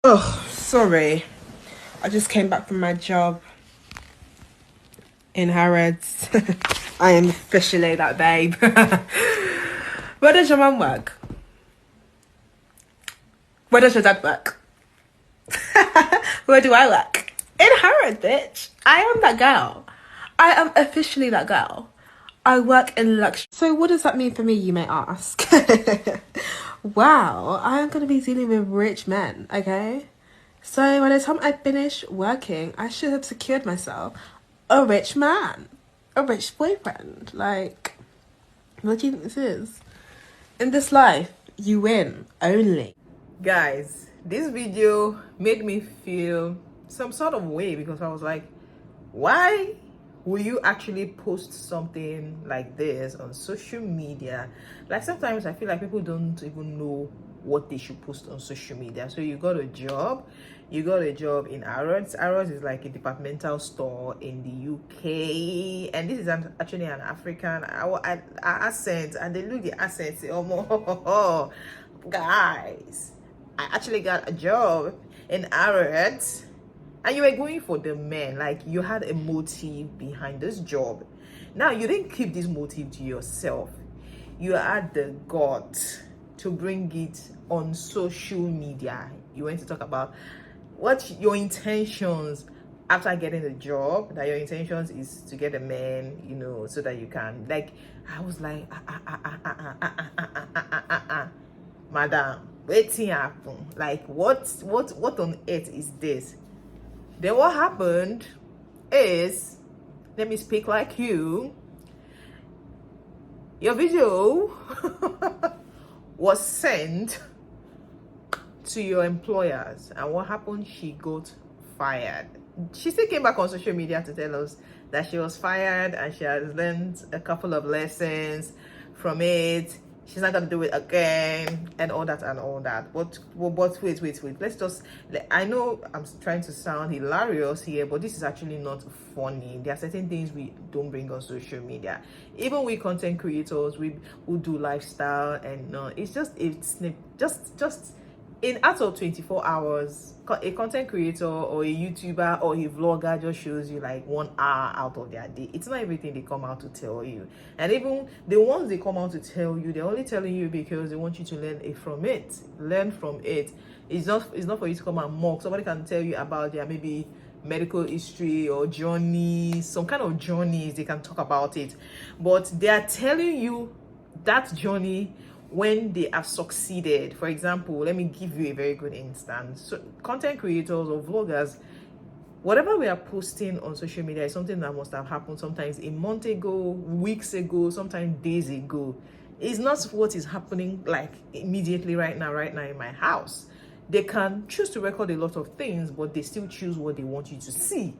Oh, sorry. I just came back from my job in Harrods. I am officially that babe. Where does your mum work? Where does your dad work? Where do I work? In Harrods, bitch. I am that girl. I am officially that girl. I work in luxury. So what does that mean for me, you may ask? Wow, I am going to be dealing with rich men, okay? So by the time I finish working, I should have secured myself a rich man, a rich boyfriend. Like, what do you think this is? In this life, you win only. Guys, this video made me feel some sort of way because I was like, why will you actually post something like this on social media? Like, sometimes I feel like people don't even know what they should post on social media. So you got a job in Harrods. Harrods is like a departmental store in the UK, and this is actually an African accent, and they look the accent say, oh guys, I actually got a job in Harrods. And you were going for the men, like you had a motive behind this job. Now you didn't keep this motive to yourself. You had the guts to bring it on social media. You went to talk about what your intentions after getting the job, that your intentions is to get a man, so that you can, like, I was like, madam, waiting happen. Like, what on earth is this? Then what happened is, let me speak like you. Your video was sent to your employers, and what happened? She got fired. She still came back on social media to tell us that she was fired and she has learned a couple of lessons from it. She's not gonna do it again, and all that and all that. But wait. Let's just. I know I'm trying to sound hilarious here, but this is actually not funny. There are certain things we don't bring on social media. Even we content creators, we who do lifestyle, and it's just in out of 24 hours, a content creator or a YouTuber or a vlogger just shows you like 1 hour out of their day. It's not everything they come out to tell you. And even the ones they come out to tell you, they're only telling you because they want you to learn from it. It's not for you to come and mock. Somebody can tell you about their maybe medical history or journey, some kind of journeys. They can talk about it, but they are telling you that journey when they have succeeded. For example, let me give you a very good instance. So content creators or vloggers, whatever we are posting on social media is something that must have happened sometimes a month ago, weeks ago, sometimes days ago. It's not what is happening like immediately right now in my house. They can choose to record a lot of things, but they still choose what they want you to see.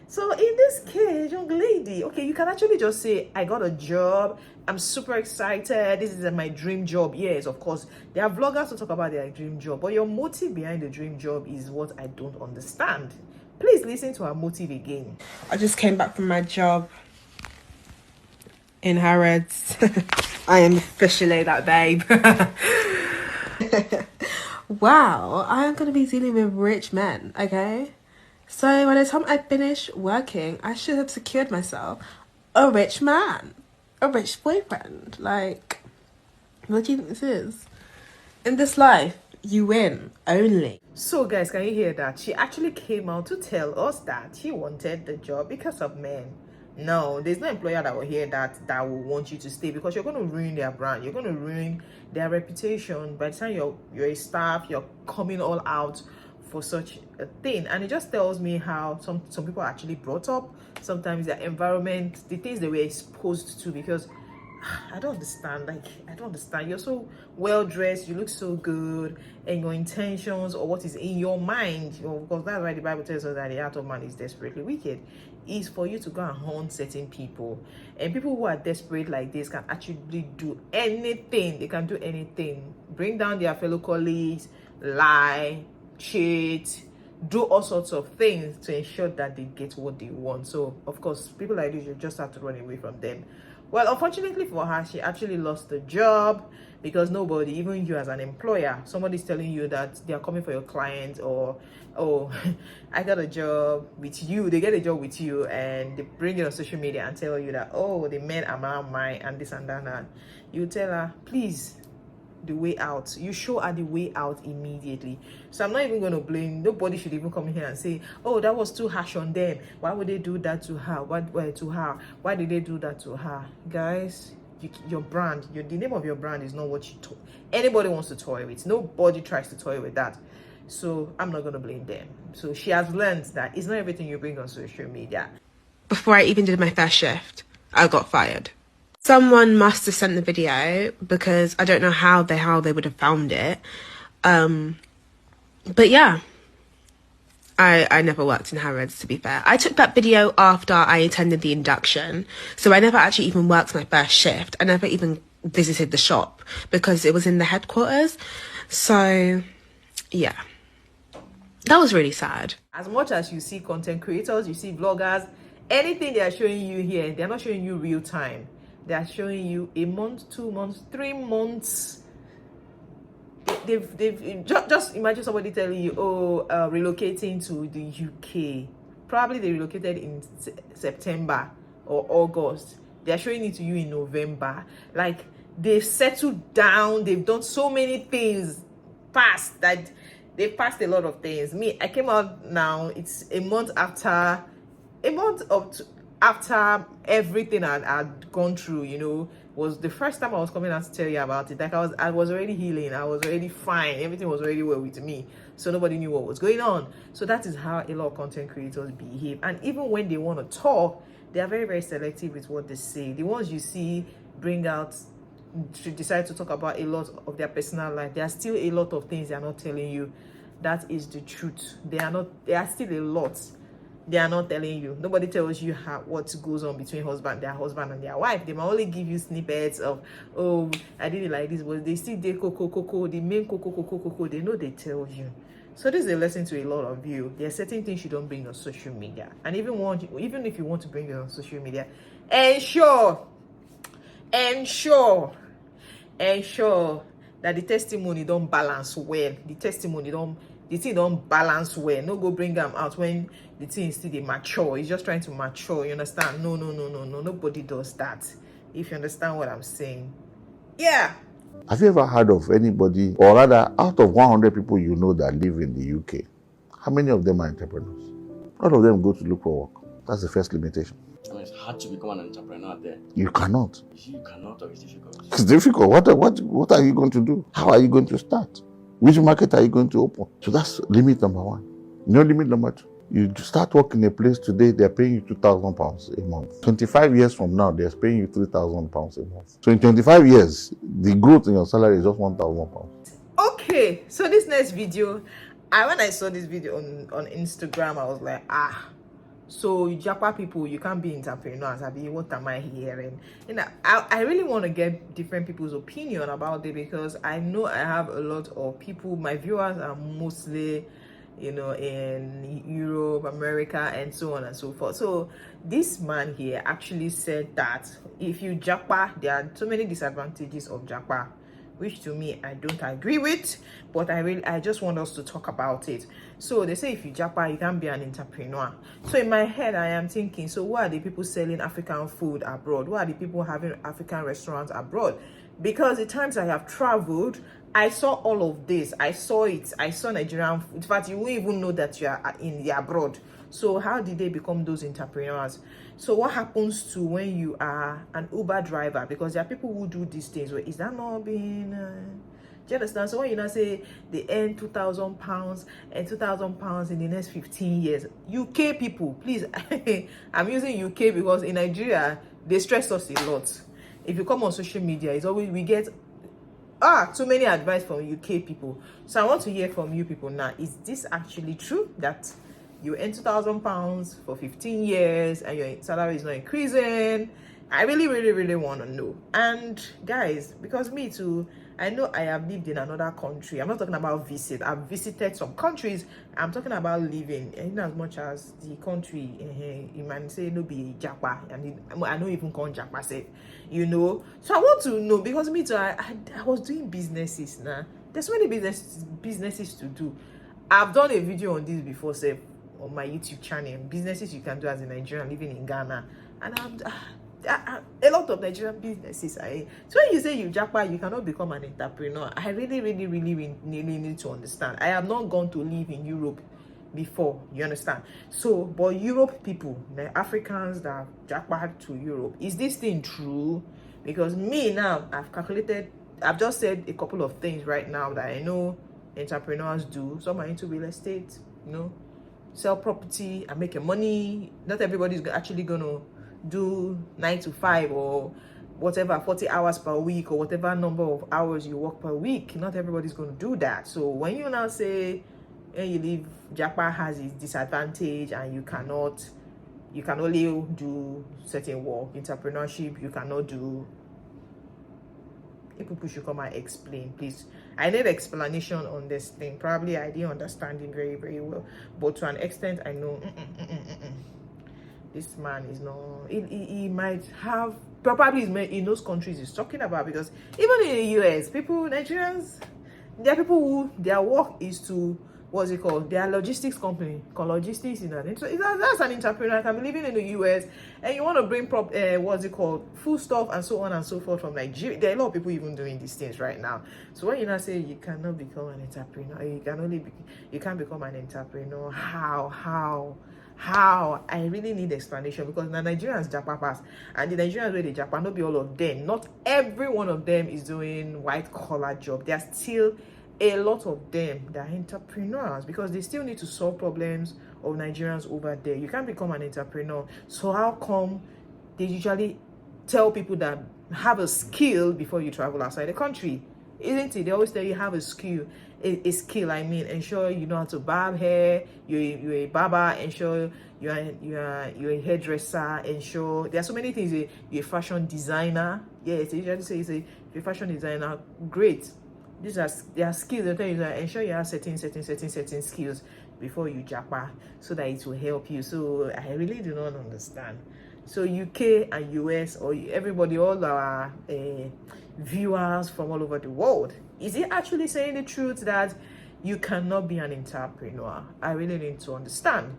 So in this case, young lady, okay, you can actually just say, I got a job, I'm super excited, this is my dream job. Yes, of course, there are vloggers who talk about their dream job, but your motive behind the dream job is what I don't understand. Please listen to her motive again. I just came back from my job in Harrods. I am officially that babe. Wow, I am going to be dealing with rich men, okay? So by the time I finish working, I should have secured myself a rich man, a rich boyfriend. Like, what do you think this is? In this life, you win only. So guys, can you hear that? She actually came out to tell us that she wanted the job because of men. No, there's no employer that will hear that will want you to stay, because you're going to ruin their brand. You're going to ruin their reputation. By the time you're a staff, you're coming all out for such a thing. And it just tells me how some people are actually brought up, sometimes their environment, the things they were exposed to. Because I don't understand. You're so well dressed, you look so good, and your intentions or what is in your mind, because that's why the Bible tells us that the heart of man is desperately wicked, is for you to go and hunt certain people. And people who are desperate like this can actually do anything. They can do anything. Bring down their fellow colleagues, lie, cheat, do all sorts of things to ensure that they get what they want. So of course, people like this, you just have to run away from them. Well, unfortunately for her, she actually lost the job because nobody, even you as an employer, somebody's telling you that they are coming for your client, or oh, I got a job with you. They get a job with you and they bring it on social media and tell you that, oh, the men are now mine and this and that. And you tell her, please, the way out. You show her the way out immediately. So I'm not even going to blame. Nobody should even come here and say, oh, that was too harsh on them. Why would they do that to her? Why did they do that to her? Guys, your brand, the name of your brand is not what anybody wants to toy with. Nobody tries to toy with that. So I'm not going to blame them. So she has learned that it's not everything you bring on social media. Before I even did my first shift, I got fired. Someone must have sent the video, because I don't know how they would have found it. But yeah, I never worked in Harrods, to be fair. I took that video after I attended the induction, so I never actually even worked my first shift. I never even visited the shop because it was in the headquarters. So yeah, that was really sad. As much as you see content creators, you see vloggers, anything they are showing you here, they're not showing you real time. They are showing you a month, 2 months, 3 months. They've just imagine somebody telling you, oh, relocating to the UK. Probably they relocated in September or August. They are showing it to you in November. Like, they've settled down. They've done so many things past that they've passed a lot of things. Me, I came out now. It's a month after everything I'd gone through, you know. Was the first time I was coming out to tell you about it. Like, I was already healing. I was already fine. Everything was already well with me. So nobody knew what was going on. So that is how a lot of content creators behave. And even when they want to talk, they are very, very selective with what they say. The ones you see bring out, to decide to talk about a lot of their personal life, there are still a lot of things they are not telling you. That is the truth. There are still a lot they are not telling you. Nobody tells you what goes on between their husband and their wife. They might only give you snippets of, oh, I did it like this, but they still did coco, the main coco. They know they tell you. So this is a lesson to a lot of you. There are certain things you don't bring on social media, and even if you want to bring it on social media, ensure that the testimony don't balance well. The thing don't balance well. No go bring them out when the thing is still mature. It's just trying to mature. You understand? No. Nobody does that. If you understand what I'm saying. Yeah. Have you ever heard of anybody, or rather, out of 100 people you know that live in the UK, how many of them are entrepreneurs? All of them go to look for work. That's the first limitation. I mean, it's hard to become an entrepreneur there. You cannot. You cannot, or it's difficult? It's difficult. What are you going to do? How are you going to start? Which market are you going to open? So that's limit number one. You know, limit number two. You start working in a place today, they're paying you £2,000 a month. 25 years from now, they're paying you £3,000 a month. So in 25 years, the growth in your salary is just £1,000. Okay, so this next video, when I saw this video on Instagram, I was like, so Japa people, you can't be entrepreneurs. What am I hearing? And I really want to get different people's opinion about it, because I know I have a lot of people. My viewers are mostly, you know, in Europe, America, and so on and so forth. So this man here actually said that if you Japa, there are so many disadvantages of Japa, which to me I don't agree with, but I just want us to talk about it. So they say if you Japa, you can be an entrepreneur. So in my head I am thinking, so why are the people selling African food abroad? Why are the people having African restaurants abroad? Because the times I have traveled, I saw all of this. I saw it. I saw Nigerian food. In fact, you won't even know that you are in the abroad. So how did they become those entrepreneurs? So what happens to when you are an Uber driver? Because there are people who do these things. Is that not being... do you understand? So when you now say they earn £2,000 and £2,000 in the next 15 years, UK people, please, I'm using UK because in Nigeria, they stress us a lot. If you come on social media, it's always, we get too many advice from UK people. So I want to hear from you people now. Is this actually true that you earn £2,000 for 15 years and your salary is not increasing? I really want to know. And guys, because me too, I know I have lived in another country. I'm not talking about visit. I've visited some countries. I'm talking about living. In as much as the country, you might say no be japa. I don't even call japa say, you know. So I want to know, because me too, I was doing businesses now. There's so many businesses to do. I've done a video on this before, say, on my YouTube channel. Businesses you can do as a Nigerian living in Ghana, and a lot of Nigerian businesses are. So when you say you japa, you cannot become an entrepreneur. I really need to understand. I have not gone to live in Europe before, you understand? So, but Europe people, the Africans that japa to Europe, is this thing true? Because me now, I've just said a couple of things right now that I know entrepreneurs do. Some are into real estate, you know, sell property and make money. Not everybody's actually gonna do 9 to 5 or whatever, 40 hours per week, or whatever number of hours you work per week. Not everybody's going to do that. So when you now say, hey, you leave, japa has its disadvantage, and you can only do certain work, entrepreneurship, you cannot do. If people should come and explain, please. I need explanation on this thing. Probably I didn't understand it very, very well, but to an extent I know this man is not, he might have, probably in those countries he's talking about, because even in the US, Nigerians, there are people who their work is to, what's it called, their logistics company, called logistics, you know. So that's an entrepreneur. Can be living in the US and you want to bring what's it called, food stuff and so on and so forth from Nigeria. There are a lot of people even doing these things right now. So when you now say you cannot become an entrepreneur, you can't become an entrepreneur, how? I really need explanation, because the Nigerians japa pass, and the Nigerians where they japa, not be all of them. Not every one of them is doing white collar job. There are still a lot of them that are entrepreneurs, because they still need to solve problems of Nigerians over there. You can't become an entrepreneur. So how come they usually tell people that have a skill before you travel outside the country? Isn't it? They always tell you have a skill. A skill, I mean, ensure you know how to barb hair. You're a barber. Ensure you're a hairdresser. Ensure there are so many things. You're a fashion designer. Yes, they usually say you're a fashion designer. Great. These are their skills. They tell you that ensure you have certain skills before you japa, so that it will help you. So I really do not understand. So UK and US, or everybody, all our viewers from all over the world, is it actually saying the truth that you cannot be an entrepreneur? I really need to understand.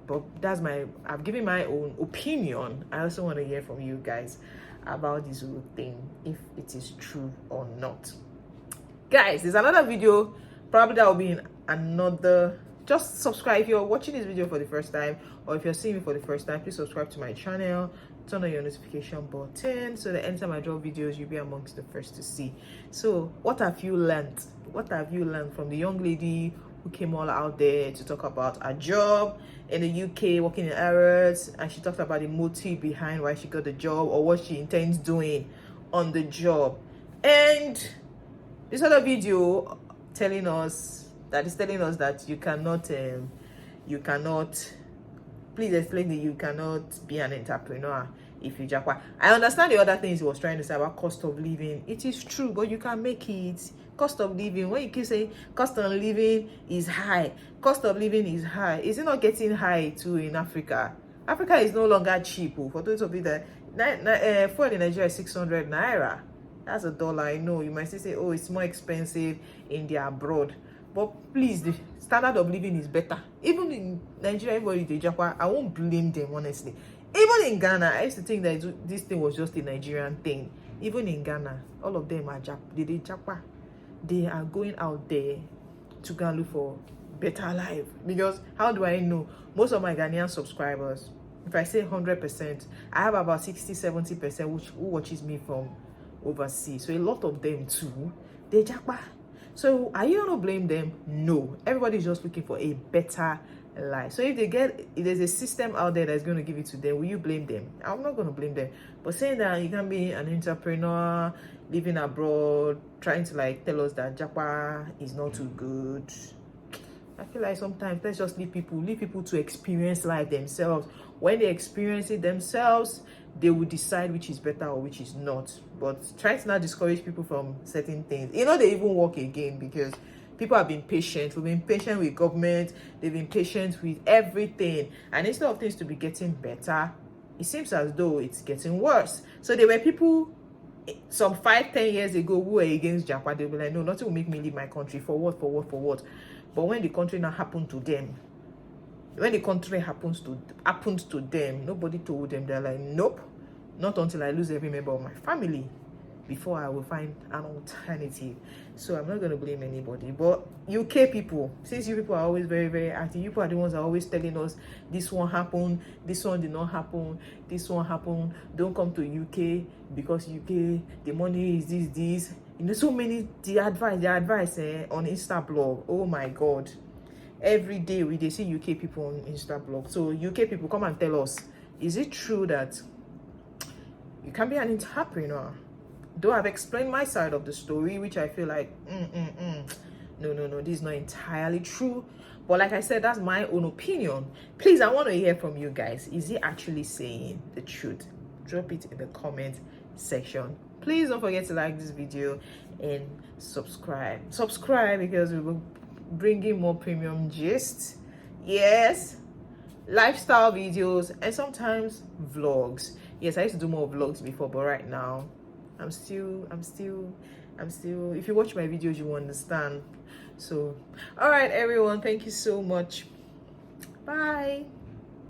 But I've given my own opinion. I also want to hear from you guys about this whole thing, if it is true or not. Guys, there's another video, probably that will be in another. Just subscribe if you're watching this video for the first time, or if you're seeing me for the first time, please subscribe to my channel, turn on your notification button, so that anytime I drop videos, you'll be amongst the first to see. So what have you learned from the young lady who came all out there to talk about a job in the UK, working in Harrods, and she talked about the motive behind why she got the job, or what she intends doing on the job? And this other video telling us that you cannot please explain that you cannot be an entrepreneur if you japa. I understand the other things he was trying to say about cost of living. It is true, but you can make it. Cost of living, when you keep saying cost of living is high, is it not getting high too in Africa? Africa is no longer cheap. For those of you that fuel in Nigeria is 600 naira. That's $1. I know you might say, oh, it's more expensive in the abroad, but please, the standard of living is better. Even in Nigeria, everybody they japa, I won't blame them, honestly. Even in Ghana, I used to think that this thing was just a Nigerian thing. Even in Ghana, all of them are japa. They are going out there to go and look for better life. Because how do I know? Most of my Ghanaian subscribers, if I say 100%, I have about 60-70% who watches me from overseas. So a lot of them too, they japa. So are you gonna blame them? No. Everybody's just looking for a better life. So if there's a system out there that's going to give it to them, will you blame them? I'm not going to blame them. But saying that you can be an entrepreneur living abroad, trying to like tell us that japa is not too good, I feel like sometimes let's just leave people to experience life themselves. When they experience it themselves, they will decide which is better or which is not. But try to not discourage people from certain things. You know, they even work again because people have been patient. We've been patient with government. They've been patient with everything. And instead of things to be getting better, it seems as though it's getting worse. So there were people some 5-10 years ago who were against Japan. They were like, no, nothing will make me leave my country. For what? But when the country now happened to them, when the country happened to them, nobody told them. They're like, nope, not until I lose every member of my family before I will find an alternative. So I'm not going to blame anybody. But UK people, since you people are always very, very active, you people are the ones that are always telling us this one happened, this one did not happen, this one happened, don't come to UK because UK, the money is this. You know, so many, the advice on Insta blog. Oh my God. Every day they see UK people on Insta blog. So UK people, come and tell us, is it true that you can be an entrepreneur? Though I've explained my side of the story, which I feel like no, this is not entirely true. But like I said, that's my own opinion. Please, I want to hear from you guys. Is he actually saying the truth? Drop it in the comment section. Please don't forget to like this video and subscribe because we will bringing more premium gist, yes, lifestyle videos, and sometimes vlogs. Yes, I used to do more vlogs before, but right now I'm still if you watch my videos you will understand. So all right everyone, thank you so much. Bye.